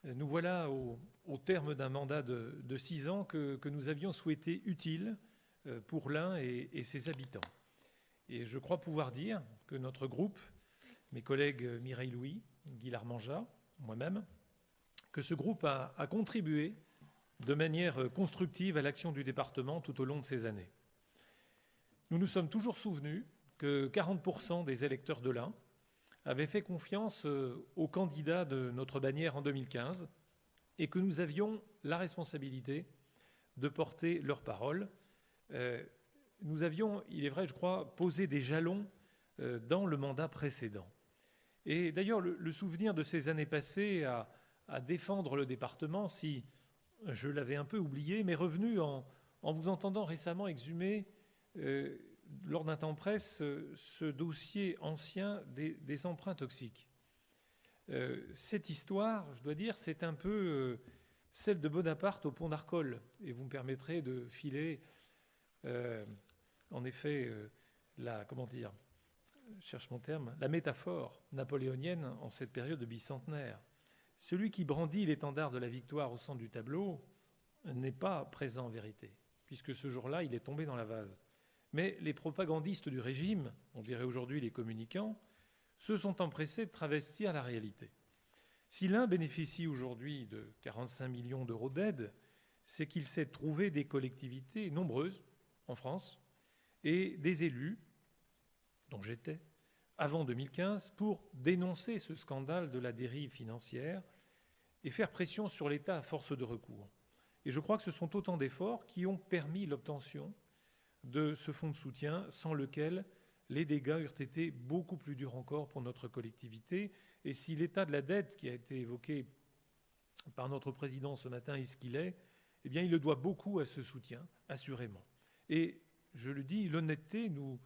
Nous voilà au terme d'un mandat de 6 ans que nous avions souhaité utile pour l'Ain et ses habitants. Et je crois pouvoir dire que notre groupe, mes collègues Mireille Louis, Guy Larmangeat, moi-même, que ce groupe a contribué de manière constructive à l'action du département tout au long de ces années. Nous nous sommes toujours souvenus que 40% des électeurs de l'Ain avaient fait confiance aux candidats de notre bannière en 2015 et que nous avions la responsabilité de porter leur parole. Nous avions, il est vrai, je crois, posé des jalons dans le mandat précédent. Et d'ailleurs, le souvenir de ces années passées à défendre le département, si je l'avais un peu oublié, m'est revenu en vous entendant récemment exhumer lors d'un temps presse ce dossier ancien des emprunts toxiques. Cette histoire, je dois dire, c'est un peu celle de Bonaparte au pont d'Arcole. Et vous me permettrez de filer, en effet, je cherche mon terme, la métaphore napoléonienne en cette période de bicentenaire. Celui qui brandit l'étendard de la victoire au centre du tableau n'est pas présent en vérité, puisque ce jour-là, il est tombé dans la vase. Mais les propagandistes du régime, on dirait aujourd'hui les communicants, se sont empressés de travestir la réalité. Si l'Ain bénéficie aujourd'hui de 45 millions d'euros d'aide, c'est qu'il s'est trouvé des collectivités nombreuses en France et des élus, dont j'étais, avant 2015, pour dénoncer ce scandale de la dérive financière et faire pression sur l'État à force de recours. Et je crois que ce sont autant d'efforts qui ont permis l'obtention de ce fonds de soutien, sans lequel les dégâts eurent été beaucoup plus durs encore pour notre collectivité. Et si l'état de la dette qui a été évoqué par notre président ce matin est ce qu'il est, eh bien, il le doit beaucoup à ce soutien, assurément. Et je le dis, l'honnêteté nous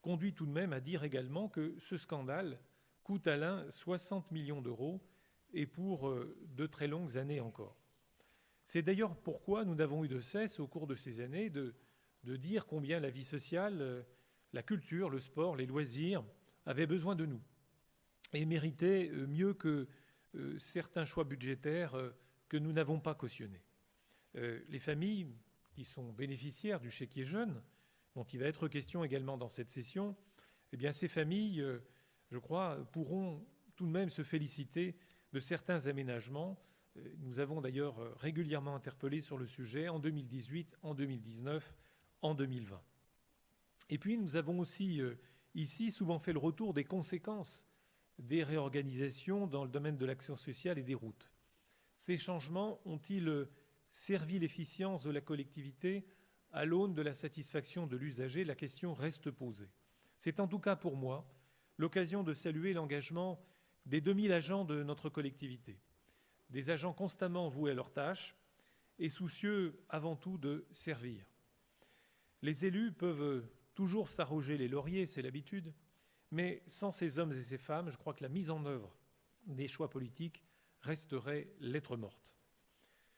conduit tout de même à dire également que ce scandale coûte à l'Ain 60 millions d'euros et pour de très longues années encore. C'est d'ailleurs pourquoi nous n'avons eu de cesse, au cours de ces années, de dire combien la vie sociale, la culture, le sport, les loisirs avaient besoin de nous et méritaient mieux que certains choix budgétaires que nous n'avons pas cautionnés. Les familles qui sont bénéficiaires du chéquier jeune, dont il va être question également dans cette session, eh bien ces familles, je crois, pourront tout de même se féliciter de certains aménagements. Nous avons d'ailleurs régulièrement interpellé sur le sujet en 2018, en 2019, en 2020. Et puis nous avons aussi ici souvent fait le retour des conséquences des réorganisations dans le domaine de l'action sociale et des routes. Ces changements ont-ils servi l'efficience de la collectivité à l'aune de la satisfaction de l'usager? La question reste posée. C'est en tout cas pour moi l'occasion de saluer l'engagement des 2000 agents de notre collectivité, des agents constamment voués à leurs tâches et soucieux avant tout de servir. Les élus peuvent toujours s'arroger les lauriers, c'est l'habitude, mais sans ces hommes et ces femmes, je crois que la mise en œuvre des choix politiques resterait lettre morte.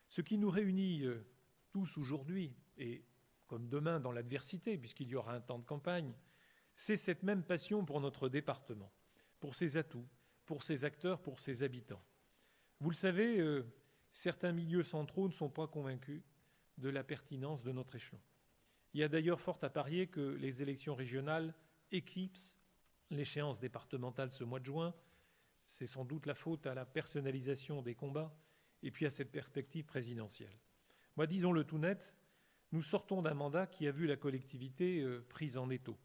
Ce qui nous réunit tous aujourd'hui, et comme demain dans l'adversité, puisqu'il y aura un temps de campagne, c'est cette même passion pour notre département, pour ses atouts, pour ses acteurs, pour ses habitants. Vous le savez, certains milieux centraux ne sont pas convaincus de la pertinence de notre échelon. Il y a d'ailleurs fort à parier que les élections régionales éclipsent l'échéance départementale ce mois de juin. C'est sans doute la faute à la personnalisation des combats et puis à cette perspective présidentielle. Moi, disons-le tout net, nous sortons d'un mandat qui a vu la collectivité prise en étau.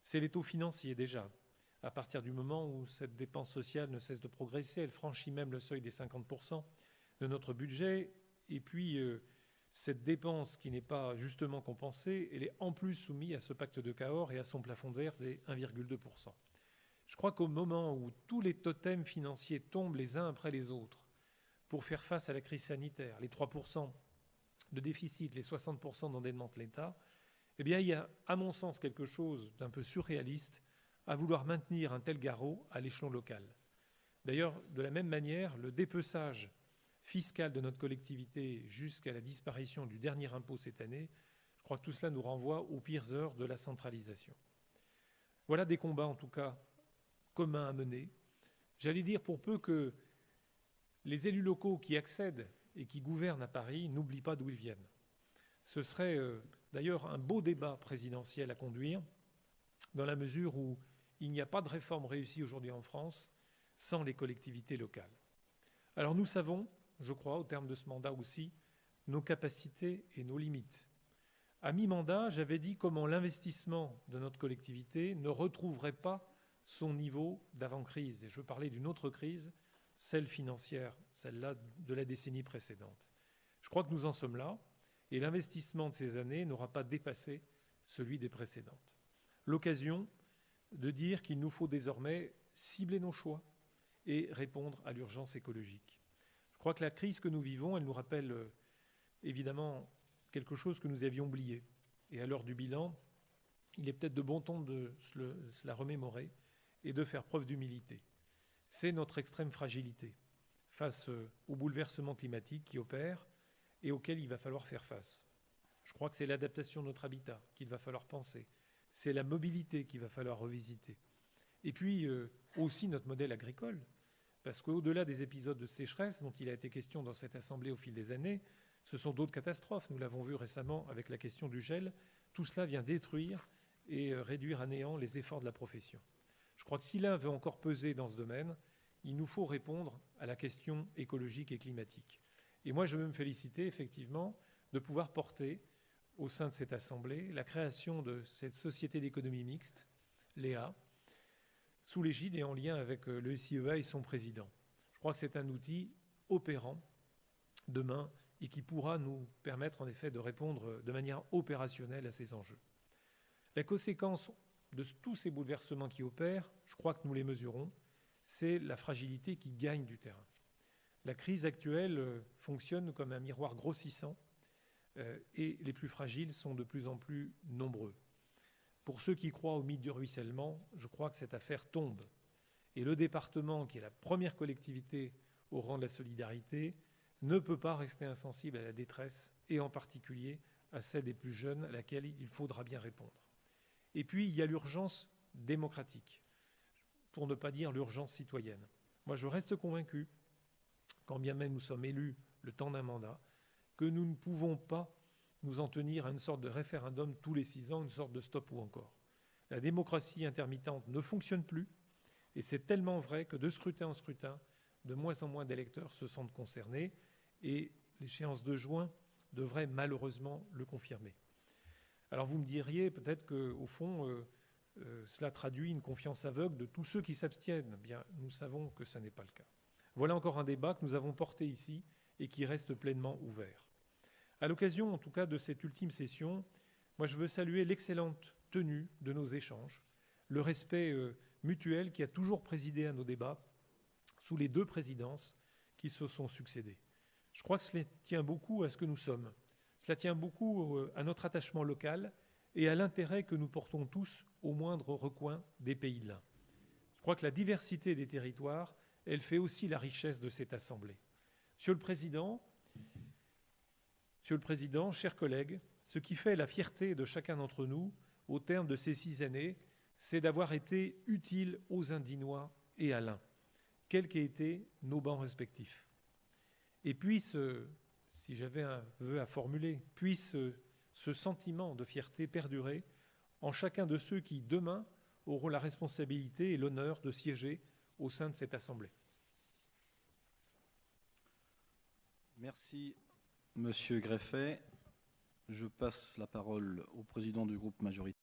C'est l'étau financier déjà. À partir du moment où cette dépense sociale ne cesse de progresser, elle franchit même le seuil des 50% de notre budget. Et puis, cette dépense qui n'est pas justement compensée, elle est en plus soumise à ce pacte de Cahors et à son plafond de verre des 1,2%. Je crois qu'au moment où tous les totems financiers tombent les uns après les autres pour faire face à la crise sanitaire, les 3% de déficit, les 60% d'endettement de l'État, eh bien, il y a, à mon sens, quelque chose d'un peu surréaliste à vouloir maintenir un tel garrot à l'échelon local. D'ailleurs, de la même manière, le dépeçage fiscal de notre collectivité jusqu'à la disparition du dernier impôt cette année, je crois que tout cela nous renvoie aux pires heures de la centralisation. Voilà des combats, en tout cas, communs à mener. J'allais dire, pour peu que les élus locaux qui accèdent et qui gouvernent à Paris n'oublient pas d'où ils viennent. Ce serait d'ailleurs un beau débat présidentiel à conduire, dans la mesure où il n'y a pas de réforme réussie aujourd'hui en France sans les collectivités locales. Alors nous savons, je crois, au terme de ce mandat aussi, nos capacités et nos limites. À mi-mandat, j'avais dit comment l'investissement de notre collectivité ne retrouverait pas son niveau d'avant-crise. Et je parlais d'une autre crise, celle financière, celle-là de la décennie précédente. Je crois que nous en sommes là, et l'investissement de ces années n'aura pas dépassé celui des précédentes. L'occasion de dire qu'il nous faut désormais cibler nos choix et répondre à l'urgence écologique. Je crois que la crise que nous vivons, elle nous rappelle évidemment quelque chose que nous avions oublié. Et à l'heure du bilan, il est peut-être de bon ton de se la remémorer et de faire preuve d'humilité. C'est notre extrême fragilité face aux bouleversements climatiques qui opèrent et auxquels il va falloir faire face. Je crois que c'est l'adaptation de notre habitat qu'il va falloir penser. C'est la mobilité qu'il va falloir revisiter. Et puis aussi notre modèle agricole, parce qu'au-delà des épisodes de sécheresse dont il a été question dans cette Assemblée au fil des années, ce sont d'autres catastrophes. Nous l'avons vu récemment avec la question du gel. Tout cela vient détruire et réduire à néant les efforts de la profession. Je crois que si l'un veut encore peser dans ce domaine, il nous faut répondre à la question écologique et climatique. Et moi, je veux me féliciter effectivement de pouvoir porter au sein de cette Assemblée la création de cette société d'économie mixte, l'EA, sous l'égide et en lien avec le SIEA et son président. Je crois que c'est un outil opérant demain et qui pourra nous permettre en effet de répondre de manière opérationnelle à ces enjeux. La conséquence de tous ces bouleversements qui opèrent, je crois que nous les mesurons, c'est la fragilité qui gagne du terrain. La crise actuelle fonctionne comme un miroir grossissant et les plus fragiles sont de plus en plus nombreux. Pour ceux qui croient au mythe du ruissellement, je crois que cette affaire tombe. Et le département, qui est la première collectivité au rang de la solidarité, ne peut pas rester insensible à la détresse, et en particulier à celle des plus jeunes, à laquelle il faudra bien répondre. Et puis, il y a l'urgence démocratique, pour ne pas dire l'urgence citoyenne. Moi, je reste convaincu, quand bien même nous sommes élus le temps d'un mandat, que nous ne pouvons pas nous en tenir à une sorte de référendum tous les 6 ans, une sorte de stop ou encore. La démocratie intermittente ne fonctionne plus, et c'est tellement vrai que de scrutin en scrutin, de moins en moins d'électeurs se sentent concernés, et l'échéance de juin devrait malheureusement le confirmer. Alors vous me diriez peut-être qu'au fond, cela traduit une confiance aveugle de tous ceux qui s'abstiennent. Bien, nous savons que ce n'est pas le cas. Voilà encore un débat que nous avons porté ici et qui reste pleinement ouvert. À l'occasion, en tout cas, de cette ultime session, moi je veux saluer l'excellente tenue de nos échanges, le respect mutuel qui a toujours présidé à nos débats sous les 2 présidences qui se sont succédées. Je crois que cela tient beaucoup à ce que nous sommes. Cela tient beaucoup à notre attachement local et à l'intérêt que nous portons tous au moindre recoin des pays de l'Ain. Je crois que la diversité des territoires, elle fait aussi la richesse de cette Assemblée. Monsieur le Président, chers collègues, ce qui fait la fierté de chacun d'entre nous au terme de ces 6 années, c'est d'avoir été utile aux Indinois et à l'Ain, quels qu'aient été nos bancs respectifs. Et puisse, si j'avais un vœu à formuler, puisse ce sentiment de fierté perdurer en chacun de ceux qui, demain, auront la responsabilité et l'honneur de siéger au sein de cette Assemblée. Merci, Monsieur Greffet. Je passe la parole au président du groupe majoritaire.